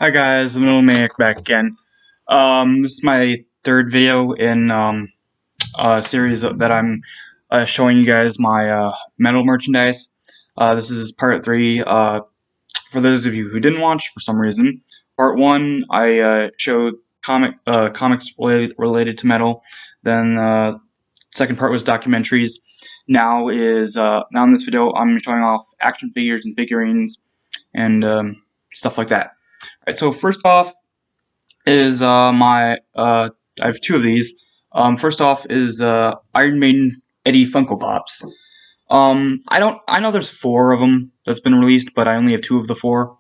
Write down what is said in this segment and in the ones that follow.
Hi guys, the Middlemaniac back again. This is my third video in a series that I'm showing you guys my metal merchandise. This is part 3. For those of you who didn't watch for some reason, part 1 I showed comics related to metal. Then second part was documentaries. Now in this video I'm showing off action figures and figurines and stuff like that. Alright, so first off is I have two of these. First off is Iron Maiden Eddie Funko Pops. I know there's 4 of them that's been released, but I only have 2 of the 4.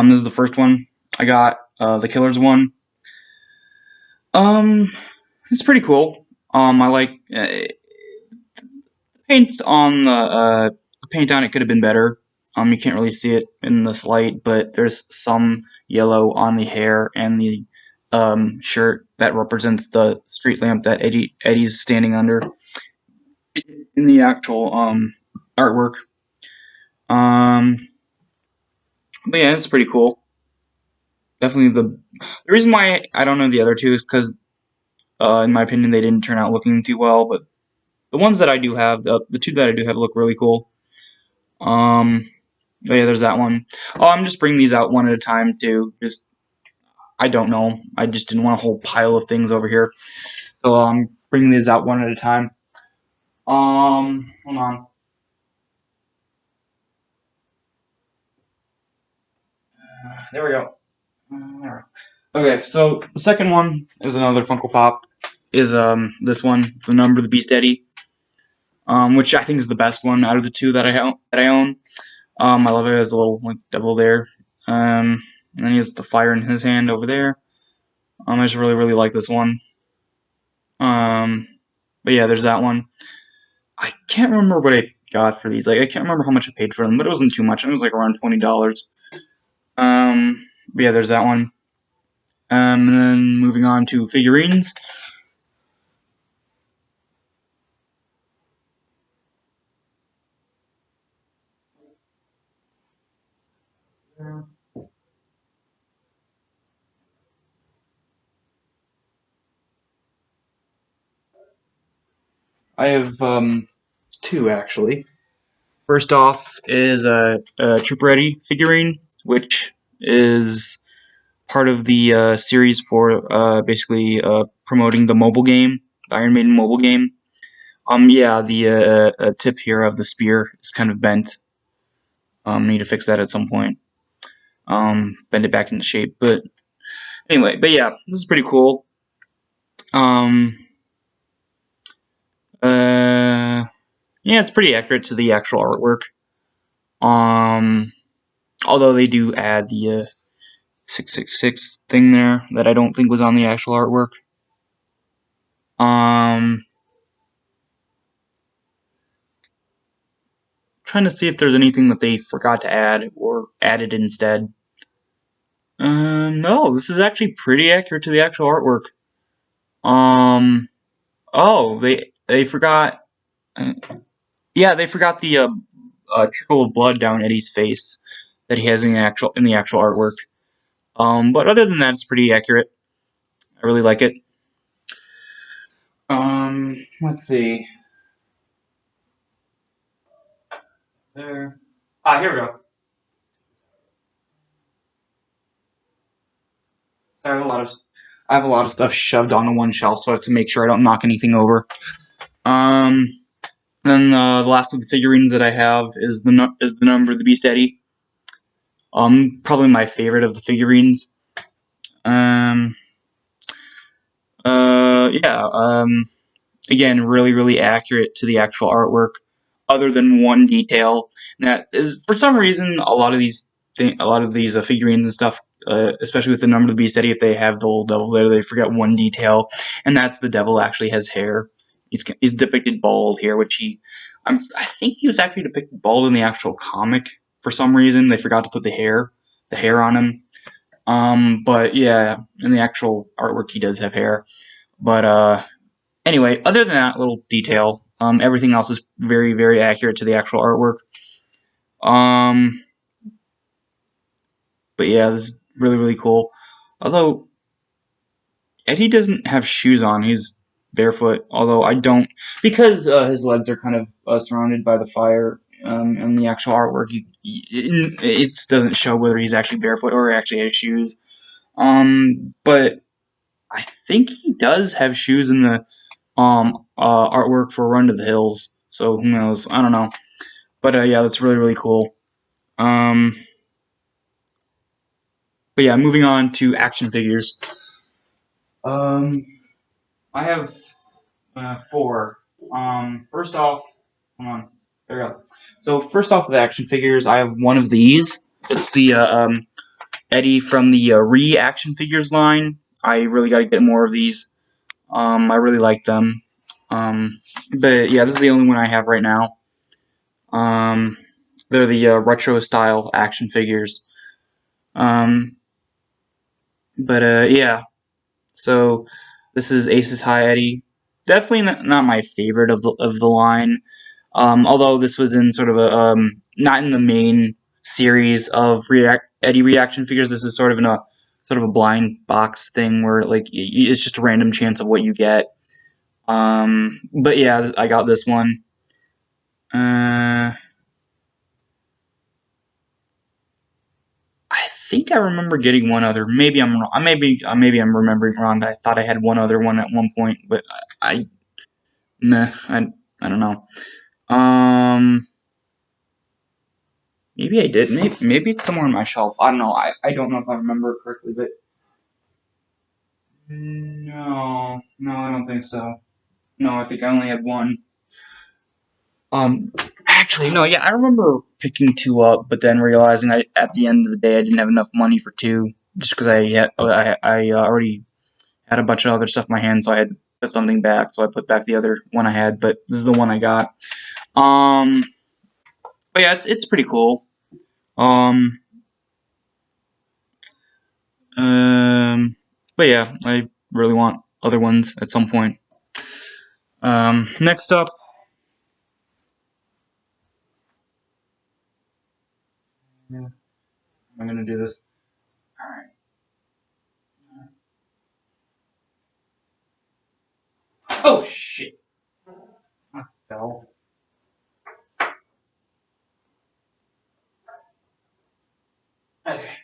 This is the first one. I got the Killers one. It's pretty cool. I like paint on the paint on it could have been better. You can't really see it in this light, but there's some yellow on the hair and the shirt that represents the street lamp that Eddie's standing under in the actual artwork. But yeah, it's pretty cool. Definitely the reason why I don't know the other 2 is because, in my opinion, they didn't turn out looking too well. But the ones that I do have, the 2 that I do have, look really cool. But yeah, there's that one. Oh, I'm just bringing these out one at a time too. I don't know. I just didn't want a whole pile of things over here. So I'm bringing these out one at a time. Hold on. There we go. Okay, so the second one is another Funko Pop. Is this one, the Number of the Beast Eddie, which I think is the best one out of the 2 that I own. I love it as a little devil there. And he has the fire in his hand over there. I just really like this one. But yeah, there's that one. I can't remember what I got for these. I can't remember how much I paid for them, but it wasn't too much. It was around $20. But yeah, there's that one. And then moving on to figurines. I have 2 actually. First off is a Trooper Eddie figurine, which is part of the series for basically promoting the mobile game, the Iron Maiden mobile game. Yeah, the tip here of the spear is kind of bent. Need to fix that at some point. Bend it back into shape. But anyway, yeah, this is pretty cool. Yeah, it's pretty accurate to the actual artwork. Although they do add the 666 thing there that I don't think was on the actual artwork. Trying to see if there's anything that they forgot to add or added instead. No, this is actually pretty accurate to the actual artwork. Oh, they forgot. Yeah, they forgot the trickle of blood down Eddie's face that he has in the actual artwork. But other than that, it's pretty accurate. I really like it. Let's see. There. Here we go. I have a lot of stuff shoved onto one shelf, so I have to make sure I don't knock anything over. Then the last of the figurines that I have is the Number of the Beast Eddie. Probably my favorite of the figurines. Yeah. Again, really accurate to the actual artwork, other than one detail. And that is, for some reason, a lot of these figurines and stuff, especially with the Number of the Beast Eddie, if they have the old devil there, they forget one detail, and that's the devil actually has hair. He's depicted bald here, which I think he was actually depicted bald in the actual comic for some reason. They forgot to put the hair on him. But yeah, in the actual artwork, he does have hair. But anyway, other than that little detail, everything else is very accurate to the actual artwork. But yeah, this is really, really cool. Although Eddie doesn't have shoes on, he's barefoot. Although I don't, because his legs are kind of surrounded by the fire. And the actual artwork, it doesn't show whether he's actually barefoot or actually has shoes. But I think he does have shoes in the artwork for Run to the Hills. So who knows? I don't know. But yeah, that's really, really cool. But yeah, moving on to action figures. I have 4. First off, hold on. There we go. So first off, with action figures, I have one of these. It's the Eddie from the Re-Action Figures line. I really got to get more of these. I really like them. But yeah, this is the only one I have right now. They're the retro style action figures. Yeah. So this is Aces High Eddie. Definitely not my favorite of the line. Although this was in sort of a not in the main series of Eddie reaction figures. This is sort of in a blind box thing where like it's just a random chance of what you get. But yeah, I got this one. I think I remember getting one other. Maybe I'm wrong. Maybe I'm remembering wrong. I thought I had one other one at one point, but nah, I don't know. Maybe I did. Maybe it's somewhere on my shelf. I don't know. I don't know if I remember it correctly, but no, I don't think so. No, I think I only had one. Actually, no, yeah, I remember picking 2 up, but then realizing at the end of the day I didn't have enough money for 2, just because I already had a bunch of other stuff in my hand, so I had to put something back. So I put back the other one I had, but this is the one I got. But yeah, it's pretty cool. But yeah, I really want other ones at some point. Next up. Yeah, I'm gonna do this. Alright. Oh shit! I fell. Okay.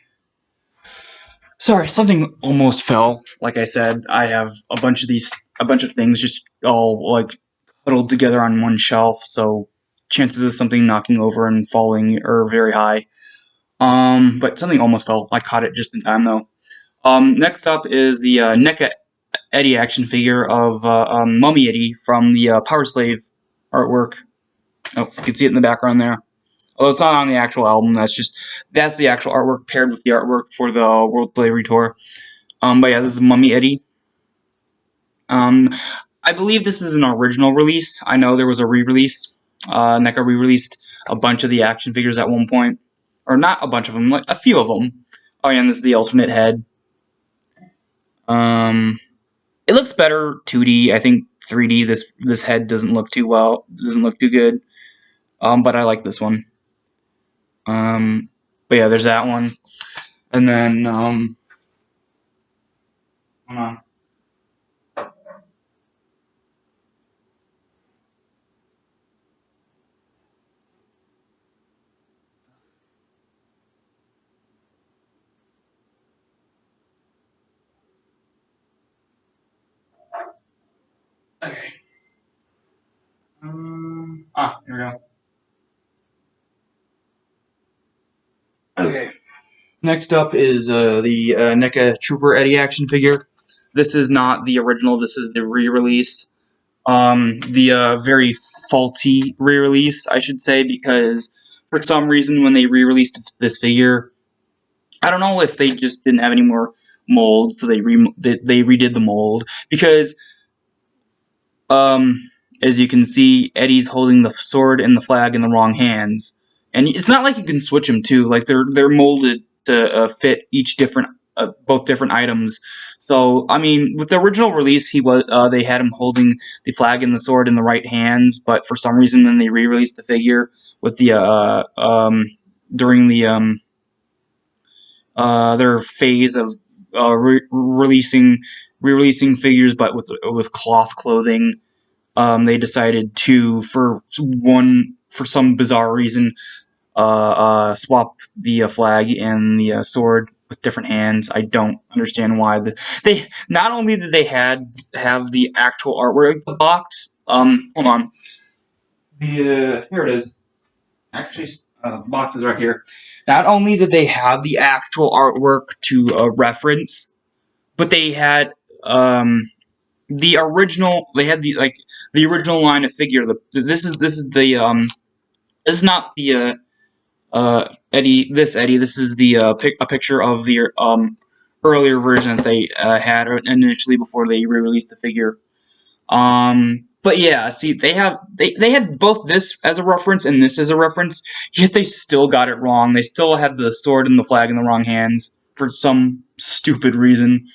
Sorry, something almost fell. Like I said, I have a bunch of things just all like huddled together on one shelf, so chances of something knocking over and falling are very high. But something almost fell. I caught it just in time though. Next up is the NECA Eddie action figure of Mummy Eddie from the Power Slave artwork. Oh, you can see it in the background there. Although it's not on the actual album, that's the actual artwork paired with the artwork for the World Slavery Tour. But yeah, this is Mummy Eddie. I believe this is an original release. I know there was a re-release. NECA re-released a bunch of the action figures at one point. Or not a bunch of them, like a few of them. Oh yeah, and this is the alternate head. It looks better 2D. I think 3D, this head doesn't look too well. Doesn't look too good. But I like this one. But yeah, there's that one. And then, hold on. Okay. Here we go. Okay. Next up is the NECA Trooper Eddie action figure. This is not the original. This is the re-release. The very faulty re-release, I should say, because for some reason when they re-released this figure, I don't know if they just didn't have any more mold, so they redid the mold. Because as you can see, Eddie's holding the sword and the flag in the wrong hands, and it's not like you can switch them too. Like they're molded to fit each both different items. So I mean, with the original release, they had him holding the flag and the sword in the right hands, but for some reason, then they re-released the figure with the during the their phase of re-releasing figures, but with cloth clothing. They decided to, for some bizarre reason, swap the flag and the sword with different hands. I don't understand why. They not only did they have the actual artwork, like the box. Hold on. Here it is. Actually, the box is right here. Not only did they have the actual artwork to reference, but they had the original. They had the original line of figure. This is the this is not the Eddie. This is the a picture of the earlier version that they had initially before they re-released the figure. But yeah, see, they had both this as a reference and this as a reference, yet they still got it wrong. They still had the sword and the flag in the wrong hands for some stupid reason.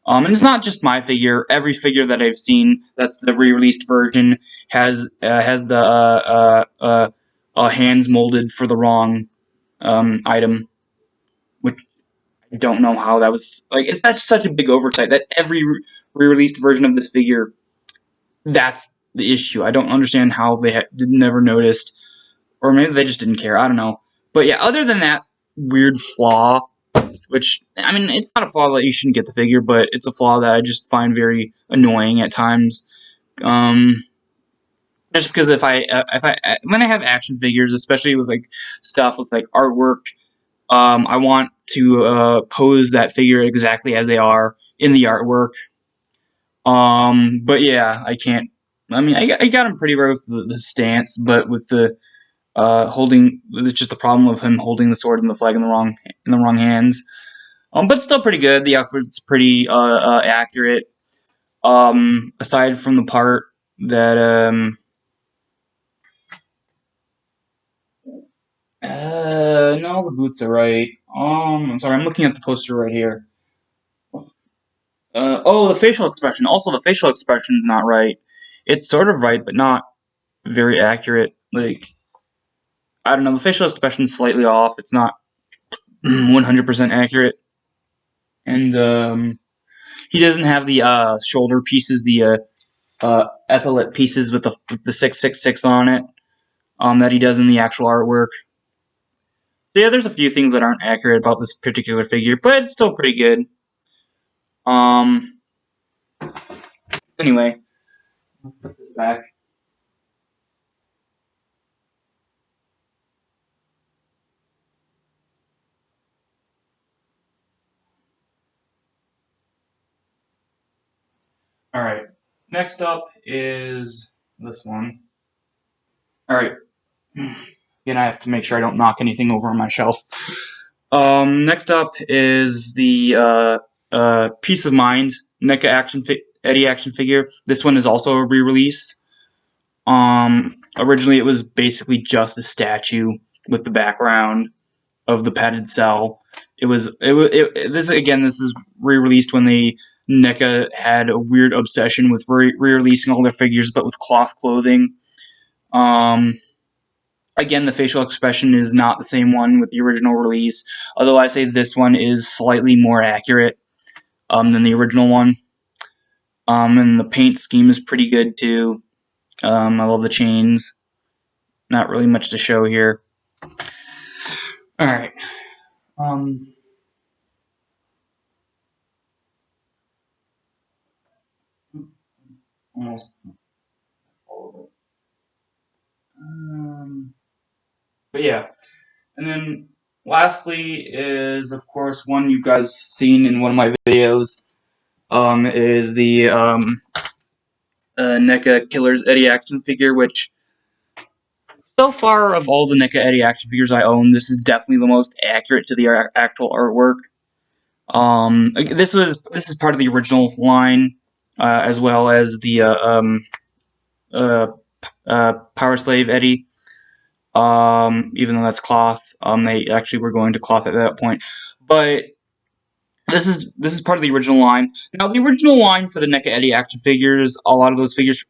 And it's not just my figure. Every figure that I've seen that's the re-released version has the hands molded for the wrong item, which I don't know how that was like. That's such a big oversight that every re-released version of this figure, that's the issue. I don't understand how they never noticed, or maybe they just didn't care. I don't know. But yeah, other than that weird flaw, which, I mean, it's not a flaw that you shouldn't get the figure, but it's a flaw that I just find very annoying at times. Just because when I have action figures, especially with like stuff with like artwork, I want to pose that figure exactly as they are in the artwork. But yeah, I can't. I mean, I got him pretty right with the stance, but with the holding, it's just the problem of him holding the sword and the flag in the wrong hands. But still pretty good. The outfit's pretty accurate. Aside from the part that no, the boots are right. I'm sorry, I'm looking at the poster right here. Oh, the facial expression. Also, the facial expression is not right. It's sort of right, but not very accurate. Like, I don't know, the facial expression is slightly off. It's not 100% accurate. And he doesn't have the shoulder pieces, the epaulette pieces with the 666 on it, that he does in the actual artwork. So yeah, there's a few things that aren't accurate about this particular figure, but it's still pretty good. Anyway, I'll put this back. Alright, next up is this one. Alright, again, I have to make sure I don't knock anything over on my shelf. Next up is the Peace of Mind NECA Eddie action figure. This one is also a re-release. Originally it was basically just a statue with the background of the padded cell. This is re-released when NECA had a weird obsession with re-releasing all their figures, but with cloth clothing. Again, the facial expression is not the same one with the original release, although I say this one is slightly more accurate than the original one. And the paint scheme is pretty good too. I love the chains. Not really much to show here. Alright. Almost all of it. But yeah. And then lastly is, of course, one you guys seen in one of my videos, is the NECA Killers Eddie action figure, which so far of all the NECA Eddie action figures I own, this is definitely the most accurate to the actual artwork. This is part of the original line, as well as the Power Slave Eddie. Even though that's cloth, they actually were going to cloth at that point. But this is part of the original line. Now, the original line for the NECA Eddie action figures, a lot of those figures,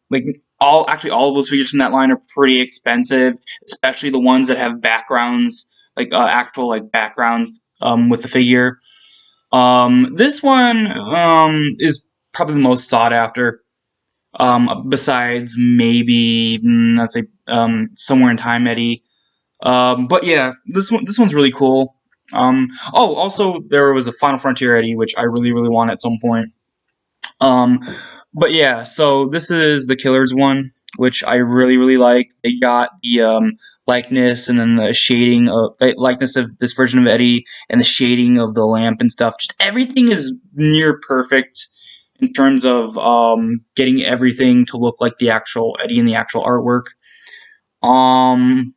all of those figures from that line are pretty expensive, especially the ones that have backgrounds, actual backgrounds with the figure. This one is probably the most sought after. Besides maybe let's say Somewhere in Time Eddie. But yeah, this one's really cool. Oh, also there was a Final Frontier Eddie, which I really want at some point. Um, but yeah, so this is the Killers one, which I really like. They got the likeness and then the shading of the likeness of this version of Eddie and the shading of the lamp and stuff. Just everything is near perfect in terms of getting everything to look like the actual Eddie in the actual artwork. Um,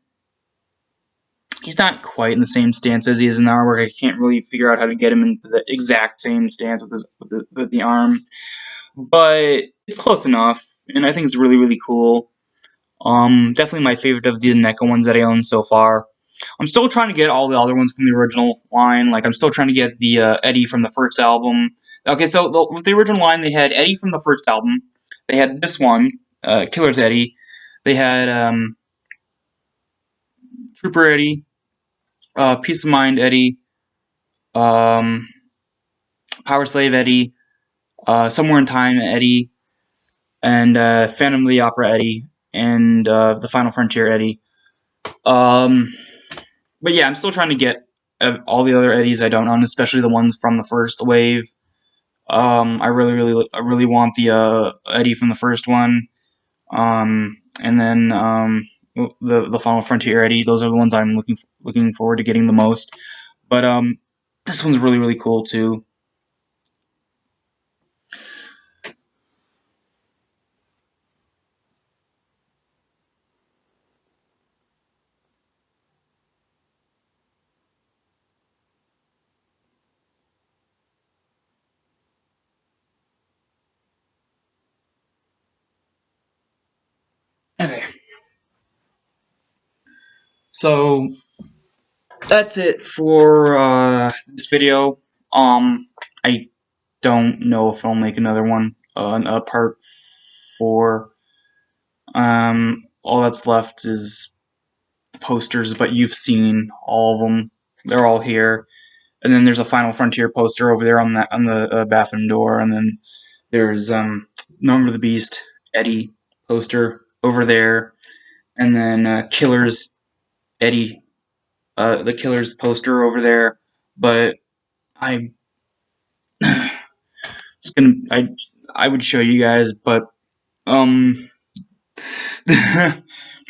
he's not quite in the same stance as he is in the artwork. I can't really figure out how to get him into the exact same stance with the arm, but it's close enough, and I think it's really cool. Definitely my favorite of the NECA ones that I own so far. I'm still trying to get all the other ones from the original line. Like, I'm still trying to get the Eddie from the first album. Okay, so with the original line, they had Eddie from the first album. They had this one, Killer's Eddie. They had Trooper Eddie, Peace of Mind Eddie, um, Power Slave Eddie, Somewhere in Time Eddie, and Phantom of the Opera Eddie, and the Final Frontier Eddie. But yeah, I'm still trying to get all the other Eddies I don't own, especially the ones from the first wave. I really want the Eddie from the first one, and then the Final Frontier Eddie. Those are the ones I'm looking forward to getting the most. But this one's really cool too. Okay, so that's it for this video. I don't know if I'll make another one, part 4. All that's left is posters, but you've seen all of them. They're all here. And then there's a Final Frontier poster over there on the bathroom door, and then there's Number of the Beast Eddie poster over there, and then Killers Eddie, the Killers poster over there. But I it's gonna I would show you guys, but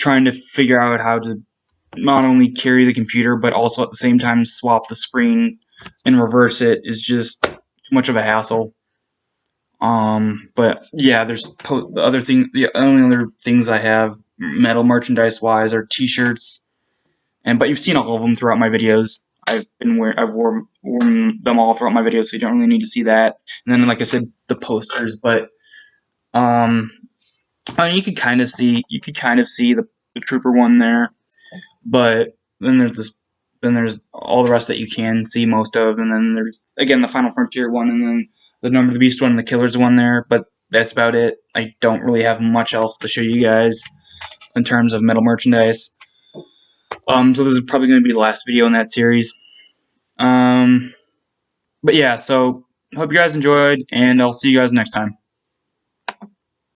trying to figure out how to not only carry the computer but also at the same time swap the screen and reverse it is just too much of a hassle. But yeah, there's the only other things I have metal merchandise wise are t-shirts, but you've seen all of them throughout my videos. I've worn them all throughout my videos, so you don't really need to see that. And then, like I said, the posters, but I mean, you could kind of see the Trooper one there, but then there's all the rest that you can see most of, and then there's again the Final Frontier one, and then the Number of the Beast one, and the Killers one there. But that's about it. I don't really have much else to show you guys in terms of metal merchandise. So this is probably going to be the last video in that series. But yeah, so hope you guys enjoyed, and I'll see you guys next time.